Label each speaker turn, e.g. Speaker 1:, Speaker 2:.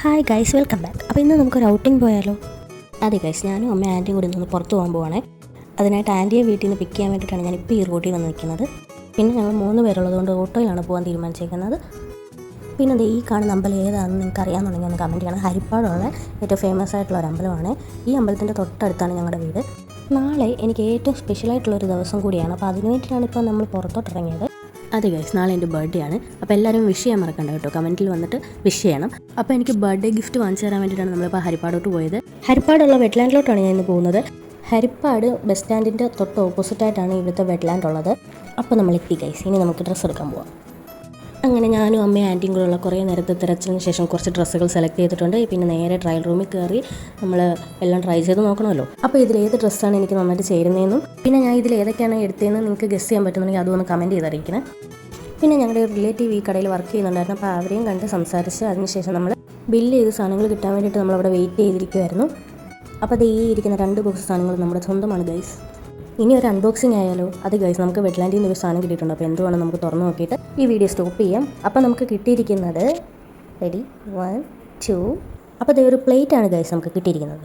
Speaker 1: Hi guys, welcome back. അപ്പോൾ ഇന്ന് നമുക്കൊരു ഔട്ടിങ് പോയാലോ? അതെ ഗൈസ്, ഞാനും അമ്മ ആൻറ്റിയും കൂടി നിന്ന് പുറത്ത് പോകാൻ പോവാണേ. അതിനായിട്ട് ആൻറ്റിയെ വീട്ടിൽ നിന്ന് പിക്ക് ചെയ്യാൻ വേണ്ടിയിട്ടാണ് ഞാനിപ്പോൾ ഈ റൂട്ടിൽ വന്ന് നിൽക്കുന്നത്. പിന്നെ ഞങ്ങൾ 3 പേരുള്ളതുകൊണ്ട് ഓട്ടോയിലാണ് പോകാൻ തീരുമാനിച്ചേക്കുന്നത്. പിന്നെ അത് ഈ കാണുന്ന അമ്പലം ഏതാണെന്ന് നിങ്ങൾക്ക് അറിയാമെന്നുണ്ടെങ്കിൽ ഒന്ന് കമൻറ്റ് ചെയ്യണം. ഹരിപ്പാടുള്ള ഏറ്റവും ഫേമസ് ആയിട്ടുള്ള ഒരു അമ്പലമാണ്. ഈ അമ്പലത്തിൻ്റെ തൊട്ടടുത്താണ് ഞങ്ങളുടെ വീട്. നാളെ എനിക്ക് ഏറ്റവും സ്പെഷ്യലായിട്ടുള്ളൊരു ദിവസം കൂടിയാണ്. അപ്പോൾ അതിന് വേണ്ടിയിട്ടാണ് ഇപ്പോൾ നമ്മൾ പുറത്തോട്ടിറങ്ങിയത്. അതെ ഗൈസ്, നാളെ എൻ്റെ ബർത്ത്ഡേ ആണ്. അപ്പോൾ എല്ലാവരും വിഷ് ചെയ്യാൻ മറക്കണ്ട കേട്ടോ, കമൻറ്റിൽ വന്നിട്ട് വിഷ് ചെയ്യണം. അപ്പോൾ എനിക്ക് ബർത്ത്ഡേ ഗിഫ്റ്റ് വാങ്ങിച്ചു തരാൻ വേണ്ടിയിട്ടാണ് നമ്മളിപ്പോൾ ഹരിപ്പാടോട്ട് പോയത്. ഹരിപ്പാടുള്ള വെറ്റ്ലാൻഡിലോട്ടാണ് ഞാൻ ഇന്ന് പോകുന്നത്. ഹരിപ്പാട് ബസ് സ്റ്റാൻഡിൻ്റെ തൊട്ട് ഓപ്പോസിറ്റായിട്ടാണ് ഇവിടുത്തെ വെറ്റ്ലാൻഡ് ഉള്ളത്. അപ്പോൾ നമ്മൾ എത്തി ഗൈസ്, ഇനി നമുക്ക് ഡ്രസ്സ് എടുക്കാൻ പോവാം. അങ്ങനെ ഞാനും അമ്മയും ആൻറ്റിയും കൂടെ ഉള്ള കുറേ നേരത്തെ തിരച്ചിലിന് ശേഷം കുറച്ച് ഡ്രസ്സുകൾ സെലക്ട് ചെയ്തിട്ടുണ്ട്. പിന്നെ നേരെ ട്രയൽ റൂമിൽ കയറി നമ്മൾ എല്ലാം ട്രൈ ചെയ്ത് നോക്കണമല്ലോ. അപ്പോൾ ഇതിലേത് ഡ്രസ്സാണ് എനിക്ക് നന്നായിട്ട് ചേരുന്നതെന്നും പിന്നെ ഞാൻ ഇതിൽ ഏതൊക്കെയാണ് എടുത്തതെന്ന് നിങ്ങൾക്ക് ഗസ് ചെയ്യാൻ പറ്റുന്നുണ്ടെങ്കിൽ അതൊന്ന് കമൻറ്റ് ചെയ്തറിയിക്കണേ. പിന്നെ ഞങ്ങളുടെ ഒരു റിലേറ്റീവ് ഈ കടയിൽ വർക്ക് ചെയ്യുന്നുണ്ടായിരുന്നു. അപ്പോൾ അവരെയും കണ്ട് സംസാരിച്ച് അതിനുശേഷം നമ്മൾ ബില്ല് ചെയ്ത് സാധനങ്ങൾ കിട്ടാൻ വേണ്ടിയിട്ട് നമ്മളവിടെ വെയിറ്റ് ചെയ്തിരിക്കുമായിരുന്നു. അപ്പോൾ അത് ഈ ഇരിക്കുന്ന 2 ബോക്സ് സാധനങ്ങൾ നമ്മുടെ സ്വന്തമാണ് ഗൈസ്. ഇനി ഒരു അൺബോക്സിങ് ആയാലോ? അത് ഗൈസ്, നമുക്ക് വെറ്റ്ലാൻഡിൽ നിന്ന് ഒരു സാധനം കിട്ടിയിട്ടുണ്ട്. അപ്പോൾ എന്തുവാണ് നമുക്ക് തുറന്ന് നോക്കിയിട്ട് ഈ വീഡിയോ സ്റ്റോപ്പ് ചെയ്യാം. അപ്പോൾ നമുക്ക് കിട്ടിയിരിക്കുന്നത് റെഡി 1 2 അപ്പോൾ ഇതേ ഒരു പ്ലേറ്റാണ് ഗൈസ് നമുക്ക് കിട്ടിയിരിക്കുന്നത്.